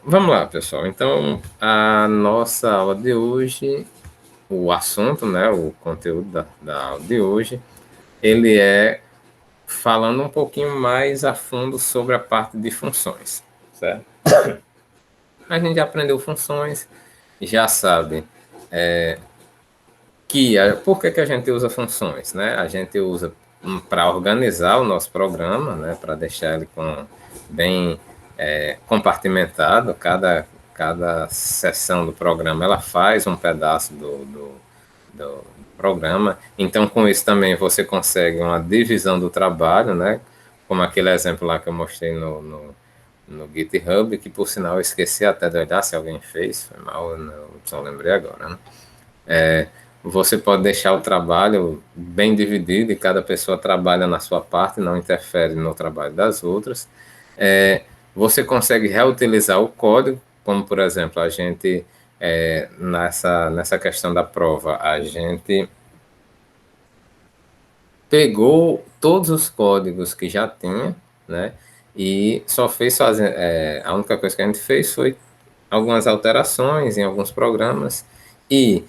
Vamos lá, pessoal. Então, a nossa aula de hoje, o assunto, né, o conteúdo da aula de hoje, ele é falando um pouquinho mais a fundo sobre a parte de funções, certo? A gente já aprendeu funções, já sabe por que a gente usa funções, né? A gente usa para organizar o nosso programa, né? Para deixar ele bem compartimentado. Cada seção do programa ela faz um pedaço do programa. Então, com isso também você consegue uma divisão do trabalho, né? Como aquele exemplo lá que eu mostrei no GitHub, que por sinal eu esqueci até de olhar se alguém fez, foi mal, eu não, só lembrei agora, né? Você pode deixar o trabalho bem dividido e cada pessoa trabalha na sua parte, não interfere no trabalho das outras. Você consegue reutilizar o código, como por exemplo, a gente, nessa questão da prova, a gente pegou todos os códigos que já tinha, né? E só fez fazer. A única coisa que a gente fez foi algumas alterações em alguns programas e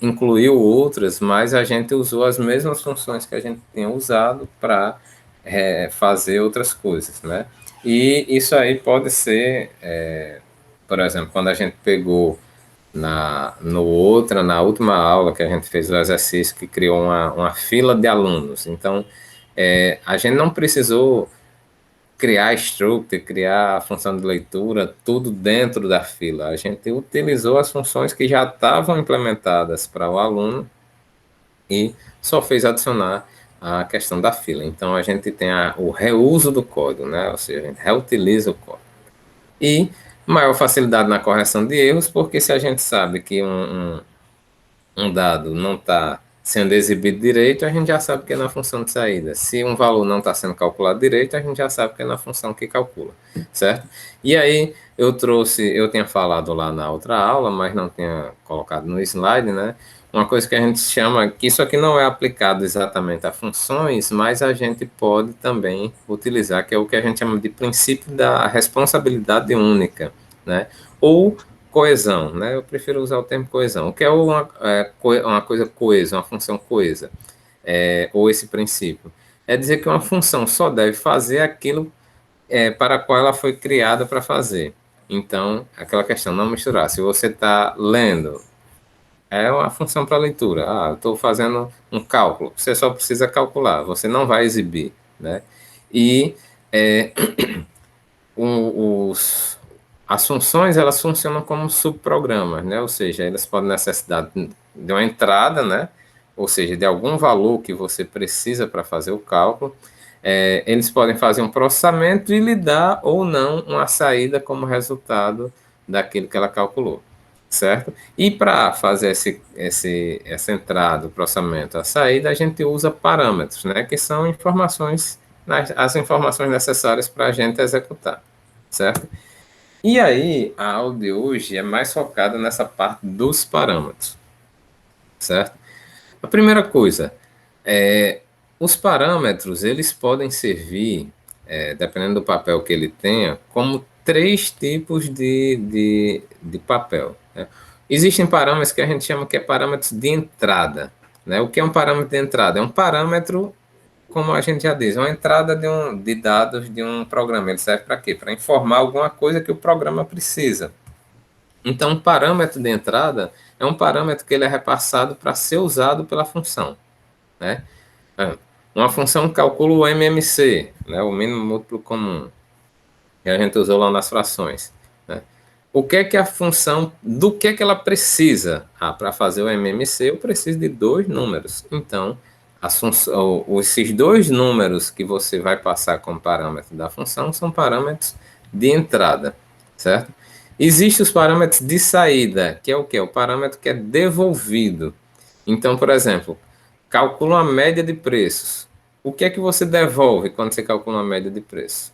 incluiu outras, mas a gente usou as mesmas funções que a gente tinha usado para fazer outras coisas, né? E isso aí pode ser, por exemplo, quando a gente pegou na última aula que a gente fez o exercício que criou uma fila de alunos. Então, a gente não precisou criar struct, criar a função de leitura, tudo dentro da fila. A gente utilizou as funções que já estavam implementadas para o aluno e só fez adicionar a questão da fila. Então, a gente tem o reuso do código, né? Ou seja, a gente reutiliza o código. E maior facilidade na correção de erros, porque se a gente sabe que um dado não está sendo exibido direito, a gente já sabe que é na função de saída. Se um valor não está sendo calculado direito, a gente já sabe que é na função que calcula, certo? E aí eu tinha falado lá na outra aula, mas não tinha colocado no slide, né? Uma coisa que a gente chama, que isso aqui não é aplicado exatamente a funções, mas a gente pode também utilizar, que é o que a gente chama de princípio da responsabilidade única, né? Ou coesão, né? Eu prefiro usar o termo coesão. O que é uma coisa coesa, uma função coesa, ou esse princípio? É dizer que uma função só deve fazer aquilo para a qual ela foi criada para fazer. Então, aquela questão, não misturar. Se você está lendo, é uma função para leitura. Ah, eu estou fazendo um cálculo. Você só precisa calcular, você não vai exibir, né? E é, os, as funções elas funcionam como subprogramas, né? Ou seja, elas podem necessitar de uma entrada, né? Ou seja, de algum valor que você precisa para fazer o cálculo. Eles podem fazer um processamento e lhe dar ou não uma saída como resultado daquilo que ela calculou, certo? E para fazer essa entrada, o processamento, a saída, a gente usa parâmetros, né? Que são informações, as informações necessárias para a gente executar, certo? E aí, a aula de hoje é mais focada nessa parte dos parâmetros, certo? A primeira coisa, os parâmetros, eles podem servir, dependendo do papel que ele tenha, como três tipos de papel, né? Existem parâmetros que a gente chama que é parâmetros de entrada, né? O que é um parâmetro de entrada? É um parâmetro, como a gente já diz, uma entrada de dados de um programa. Ele serve para quê? Para informar alguma coisa que o programa precisa. Então, um parâmetro de entrada é um parâmetro que ele é repassado para ser usado pela função, né? Uma função calcula o MMC, né, o mínimo múltiplo comum, que a gente usou lá nas frações, né? O que é que a função, do que ela precisa? Ah, para fazer o MMC, eu preciso de dois números. Então, esses dois números que você vai passar como parâmetro da função são parâmetros de entrada, certo? Existem os parâmetros de saída, que é o quê? O parâmetro que é devolvido. Então, por exemplo, calcula uma média de preços. O que é que você devolve quando você calcula uma média de preços?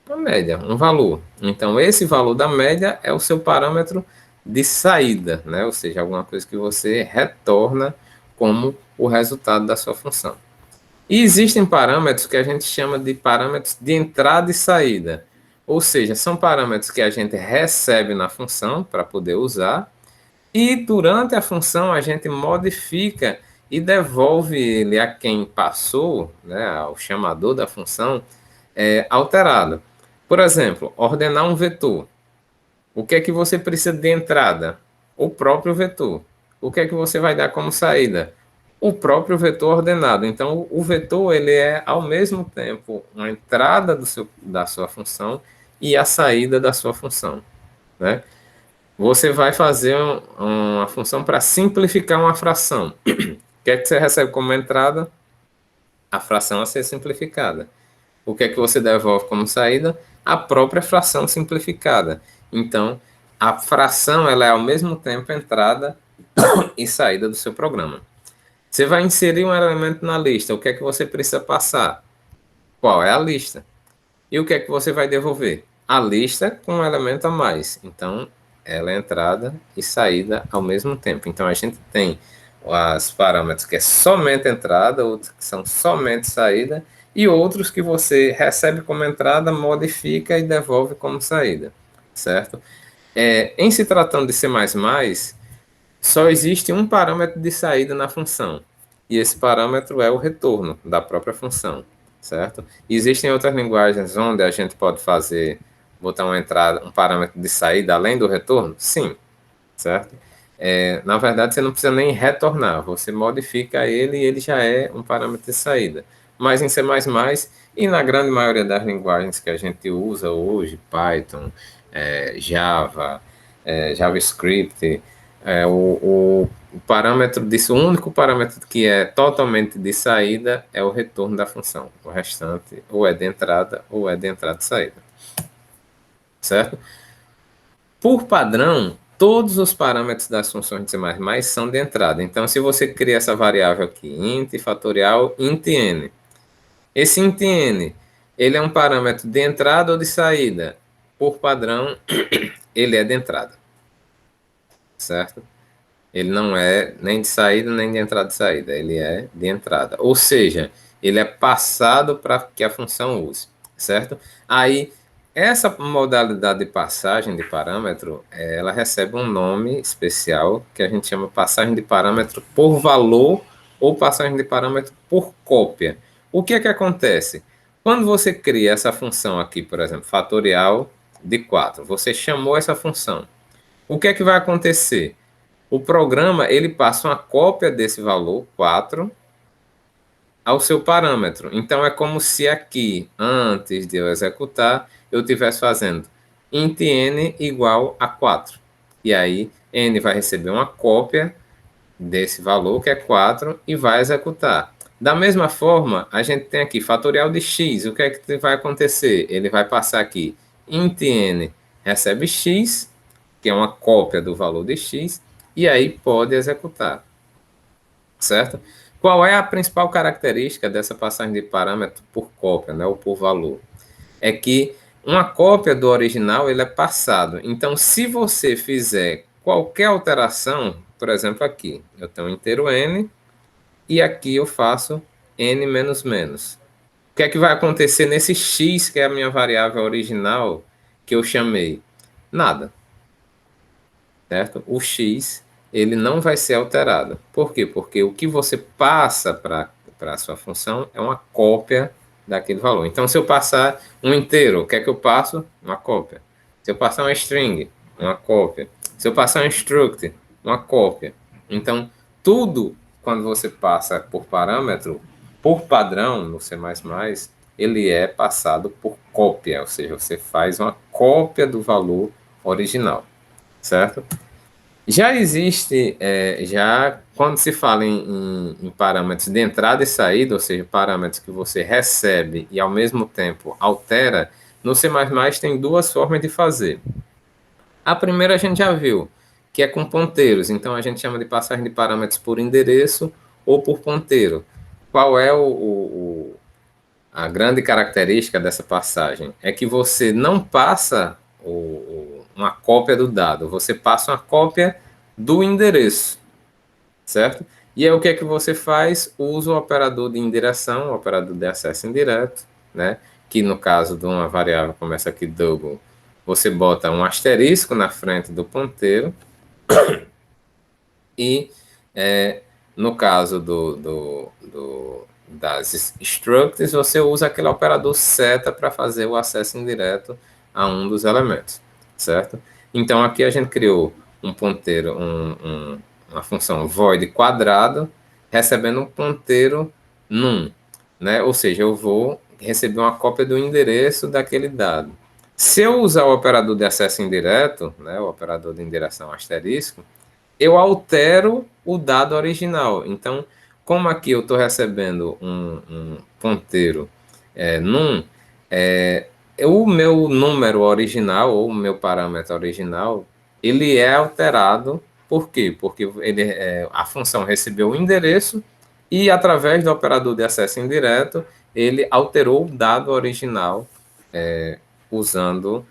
Uma média, um valor. Então, esse valor da média é o seu parâmetro de saída, né? Ou seja, alguma coisa que você retorna como o resultado da sua função. E existem parâmetros que a gente chama de parâmetros de entrada e saída. Ou seja, são parâmetros que a gente recebe na função para poder usar, e durante a função a gente modifica e devolve ele a quem passou, né, ao chamador da função, alterado. Por exemplo, ordenar um vetor. O que é que você precisa de entrada? O próprio vetor. O que é que você vai dar como saída? O próprio vetor ordenado. Então, o vetor ele é ao mesmo tempo uma entrada da sua função e a saída da sua função, né? Você vai fazer uma função para simplificar uma fração. O que é que você recebe como entrada? A fração a ser simplificada. O que é que você devolve como saída? A própria fração simplificada. Então, a fração ela é ao mesmo tempo entrada e saída do seu programa. Você vai inserir um elemento na lista. O que é que você precisa passar? Qual é a lista? E o que é que você vai devolver? A lista com um elemento a mais. Então, ela é entrada e saída ao mesmo tempo. Então, a gente tem os parâmetros que é somente entrada, outros que são somente saída, e outros que você recebe como entrada, modifica e devolve como saída, certo? Em se tratando de C++, só existe um parâmetro de saída na função, e esse parâmetro é o retorno da própria função, certo? E existem outras linguagens onde a gente pode botar uma entrada, um parâmetro de saída além do retorno? Sim, certo? Na verdade, você não precisa nem retornar, você modifica ele e ele já é um parâmetro de saída. Mas em C++ e na grande maioria das linguagens que a gente usa hoje, Python, Java, JavaScript, o parâmetro disso, o único parâmetro que é totalmente de saída é o retorno da função. O restante ou é de entrada ou é de entrada e saída. Certo? Por padrão, todos os parâmetros das funções de C++ são de entrada. Então, se você cria essa variável aqui, int fatorial int n, esse int n, ele é um parâmetro de entrada ou de saída? Por padrão, ele é de entrada, certo? Ele não é nem de saída, nem de entrada e saída. Ele é de entrada. Ou seja, ele é passado para que a função use, certo? Aí, essa modalidade de passagem de parâmetro, ela recebe um nome especial que a gente chama passagem de parâmetro por valor ou passagem de parâmetro por cópia. O que é que acontece? Quando você cria essa função aqui, por exemplo, fatorial de 4, você chamou essa função. O que é que vai acontecer? O programa ele passa uma cópia desse valor 4 ao seu parâmetro. Então é como se aqui, antes de eu executar, eu estivesse fazendo int n igual a 4. E aí n vai receber uma cópia desse valor, que é 4, e vai executar. Da mesma forma, a gente tem aqui fatorial de x. O que é que vai acontecer? Ele vai passar aqui int n recebe x, que é uma cópia do valor de x, e aí pode executar, certo? Qual é a principal característica dessa passagem de parâmetro por cópia, né, ou por valor? É que uma cópia do original ele é passado. Então, se você fizer qualquer alteração, por exemplo, aqui, eu tenho um inteiro n, e aqui eu faço n menos menos. O que é que vai acontecer nesse x, que é a minha variável original, que eu chamei? Nada, certo? O x ele não vai ser alterado. Por quê? Porque o que você passa para a sua função é uma cópia daquele valor. Então, se eu passar um inteiro, o que é que eu passo? Uma cópia. Se eu passar uma string, uma cópia. Se eu passar um struct, uma cópia. Então, tudo quando você passa por parâmetro, por padrão no C++, ele é passado por cópia, ou seja, você faz uma cópia do valor original, certo? Já existe, já quando se fala em parâmetros de entrada e saída, ou seja, parâmetros que você recebe e ao mesmo tempo altera, no C++ tem duas formas de fazer. A primeira a gente já viu, que é com ponteiros, então a gente chama de passagem de parâmetros por endereço ou por ponteiro. Qual é a grande característica dessa passagem? É que você não passa uma cópia do dado, você passa uma cópia do endereço, certo? E aí o que é que você faz? Usa o operador de indireção, o operador de acesso indireto, né? que no caso de uma variável como essa aqui, double, você bota um asterisco na frente do ponteiro, e no caso das structs, você usa aquele operador seta para fazer o acesso indireto a um dos elementos, certo? Então aqui a gente criou um ponteiro, uma função void quadrado, recebendo um ponteiro num, né? Ou seja, eu vou receber uma cópia do endereço daquele dado. Se eu usar o operador de acesso indireto, né, o operador de indireção asterisco, eu altero o dado original. Então, como aqui eu estou recebendo um ponteiro num, é, o meu número original, ou o meu parâmetro original, ele é alterado. Por quê? Porque a função recebeu o endereço e, através do operador de acesso indireto, ele alterou o dado original usando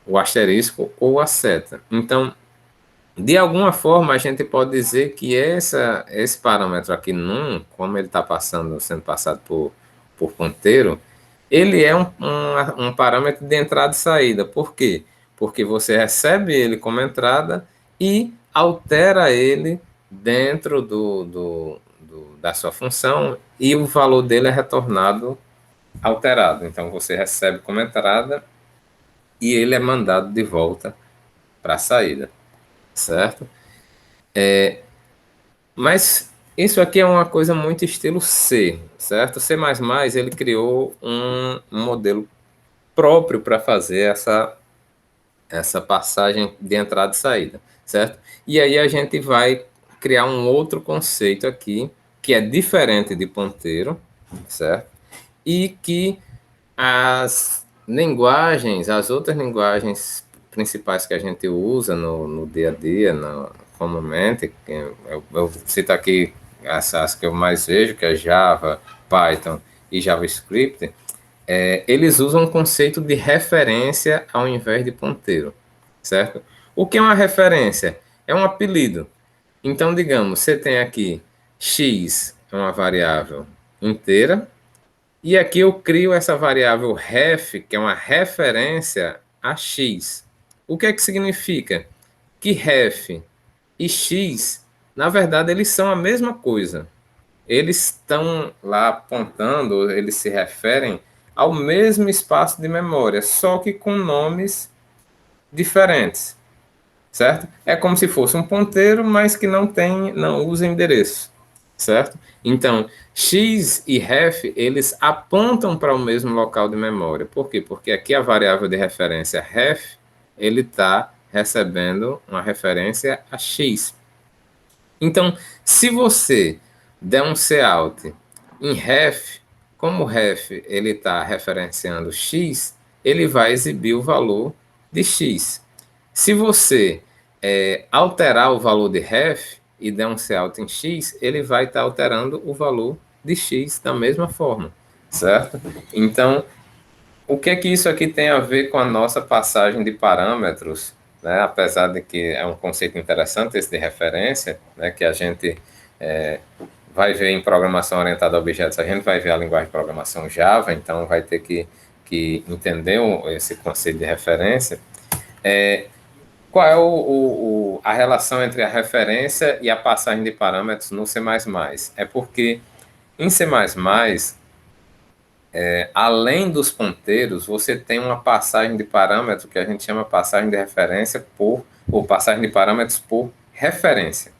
o asterisco ou a seta. Então, de alguma forma, a gente pode dizer que esse parâmetro aqui num, como ele está sendo passado por ponteiro, ele é um parâmetro de entrada e saída. Por quê? Porque você recebe ele como entrada e altera ele dentro da sua função, e o valor dele é retornado alterado. Então você recebe como entrada e ele é mandado de volta para a saída, certo? Mas isso aqui é uma coisa muito estilo C, certo? C++, ele criou um modelo próprio para fazer essa passagem de entrada e saída, certo? E aí a gente vai criar um outro conceito aqui, que é diferente de ponteiro, certo? E que as outras linguagens principais que a gente usa no dia a dia, comumente, eu cito aqui as que eu mais vejo, que é Java, Python e JavaScript, eles usam o conceito de referência ao invés de ponteiro, certo? O que é uma referência? É um apelido. Então, digamos, você tem aqui x, é uma variável inteira, e aqui eu crio essa variável ref, que é uma referência a x. O que é que significa? Que ref e x, na verdade, eles são a mesma coisa. Eles estão lá apontando, eles se referem ao mesmo espaço de memória, só que com nomes diferentes, certo? É como se fosse um ponteiro, mas que não usa endereço, certo? Então, x e ref, eles apontam para o mesmo local de memória. Por quê? Porque aqui a variável de referência ref, ele está recebendo uma referência a x. Então, se você der um cout em ref, como o ref ele está referenciando x, ele vai exibir o valor de x. Se você alterar o valor de ref e der um cout em x, ele vai estar alterando o valor de x da mesma forma, certo? Então, o que é que isso aqui tem a ver com a nossa passagem de parâmetros, né? Apesar de que é um conceito interessante esse de referência, né? Que a gente vai ver em programação orientada a objetos, a gente vai ver a linguagem de programação Java, então vai ter que entender esse conceito de referência. Qual é a relação entre a referência e a passagem de parâmetros no C++? É porque em C++, além dos ponteiros, você tem uma passagem de parâmetro que a gente chama passagem de referência ou passagem de parâmetros por referência,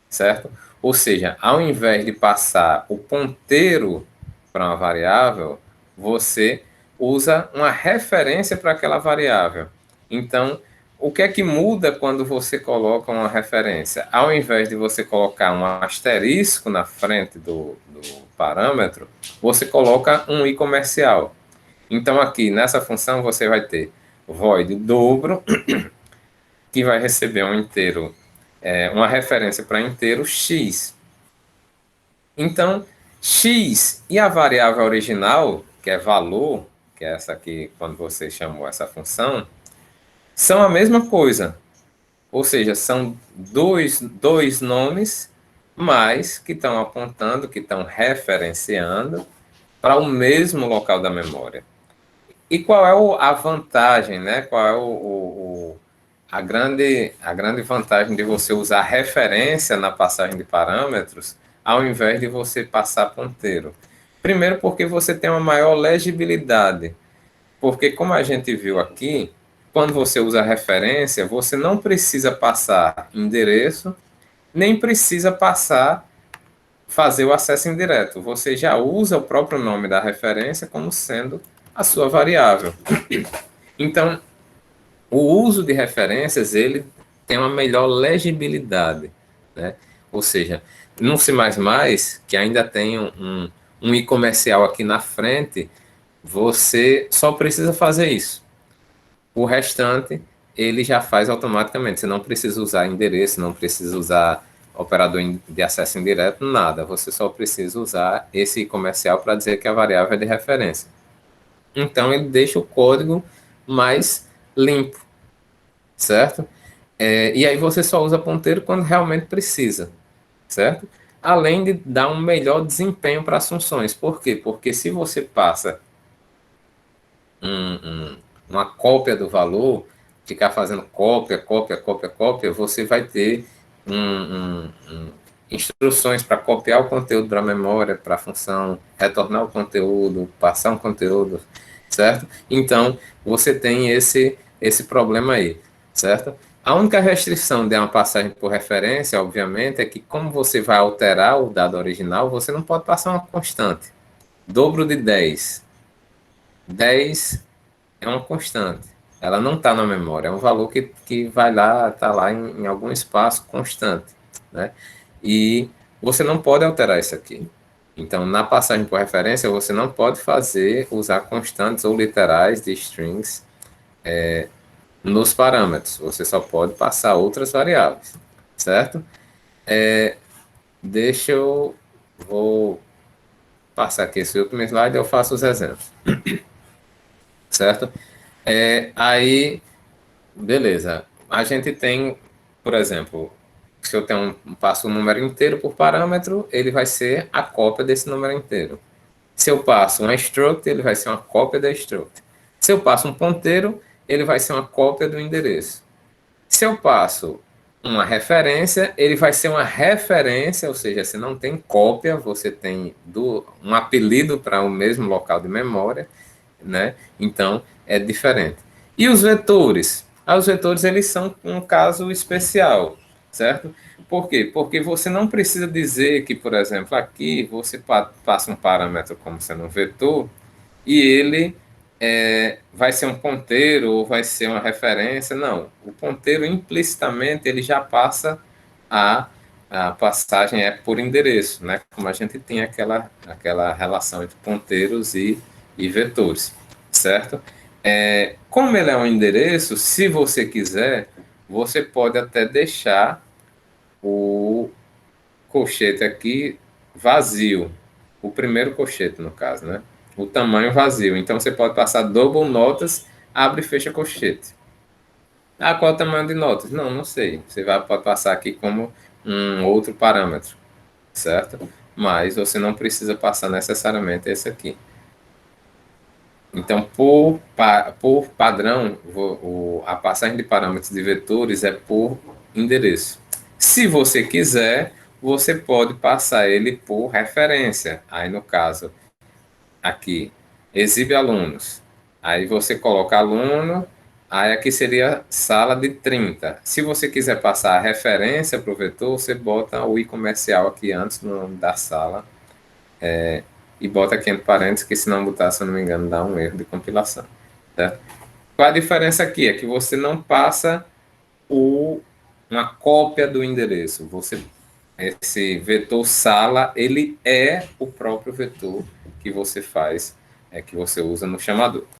certo? Ou seja, ao invés de passar o ponteiro para uma variável, você usa uma referência para aquela variável. Então, o que é que muda quando você coloca uma referência? Ao invés de você colocar um asterisco na frente do parâmetro, você coloca um i comercial. Então, aqui nessa função, você vai ter void dobro, que vai receber um inteiro, uma referência para inteiro x. Então, x e a variável original, que é valor, que é essa aqui, quando você chamou essa função, são a mesma coisa. Ou seja, são dois nomes, mas que estão apontando, que estão referenciando para o mesmo local da memória. E qual é a vantagem, né? Qual é a grande vantagem de você usar referência na passagem de parâmetros, ao invés de você passar ponteiro? Primeiro, porque você tem uma maior legibilidade. Porque, como a gente viu aqui, quando você usa referência, você não precisa passar endereço, nem precisa fazer o acesso indireto. Você já usa o próprio nome da referência como sendo a sua variável. Então, o uso de referências, ele tem uma melhor legibilidade, né? Ou seja, no C++, que ainda tem um i comercial aqui na frente, você só precisa fazer isso. O restante, ele já faz automaticamente. Você não precisa usar endereço, não precisa usar operador de acesso indireto, nada. Você só precisa usar esse comercial para dizer que a variável é de referência. Então, ele deixa o código mais limpo, certo? E aí você só usa ponteiro quando realmente precisa, certo? Além de dar um melhor desempenho para as funções. Por quê? Porque se você passa uma cópia do valor, ficar fazendo cópia, você vai ter instruções para copiar o conteúdo para a memória, para a função, retornar o conteúdo, passar um conteúdo, certo? Então, você tem esse problema aí, certo? A única restrição de uma passagem por referência, obviamente, é que como você vai alterar o dado original, você não pode passar uma constante. Dobro de 10. 10 é uma constante. Ela não está na memória, é um valor que vai lá, está lá em algum espaço constante, né? E você não pode alterar isso aqui. Então, na passagem por referência, você não pode usar constantes ou literais de strings nos parâmetros. Você só pode passar outras variáveis, certo? Deixa eu... Vou passar aqui esse último slide e eu faço os exemplos, certo? Aí beleza. A gente tem, por exemplo, se eu tenho passo um número inteiro por parâmetro, ele vai ser a cópia desse número inteiro. Se eu passo um struct, ele vai ser uma cópia da struct. Se eu passo um ponteiro, ele vai ser uma cópia do endereço. Se eu passo uma referência, ele vai ser uma referência, ou seja, você não tem cópia, você tem um apelido para o mesmo local de memória, né? Então, é diferente. E os vetores? Os vetores, eles são um caso especial, certo? Por quê? Porque você não precisa dizer que, por exemplo, aqui você passa um parâmetro como sendo um vetor e ele vai ser um ponteiro ou vai ser uma referência. Não. O ponteiro, implicitamente, ele já passa a passagem é por endereço, né? Como a gente tem aquela relação entre ponteiros e vetores, certo? Como ele é um endereço, se você quiser, você pode até deixar o colchete aqui vazio, o primeiro colchete, no caso, né? O tamanho vazio. Então, você pode passar double notas, abre e fecha colchete. Qual é o tamanho de notas? Não, não sei. Você pode passar aqui como um outro parâmetro, certo? Mas você não precisa passar necessariamente esse aqui. Então, por padrão, a passagem de parâmetros de vetores é por endereço. Se você quiser, você pode passar ele por referência. Aí, no caso, aqui, exibe alunos. Aí você coloca aluno, aí aqui seria sala de 30. Se você quiser passar a referência para o vetor, você bota o i comercial aqui antes no nome da sala e bota aqui entre parênteses, que se não botar, se eu não me engano, dá um erro de compilação. Certo? Qual a diferença aqui? É que você não passa uma cópia do endereço. Esse vetor sala, ele é o próprio vetor que você faz, que você usa no chamador.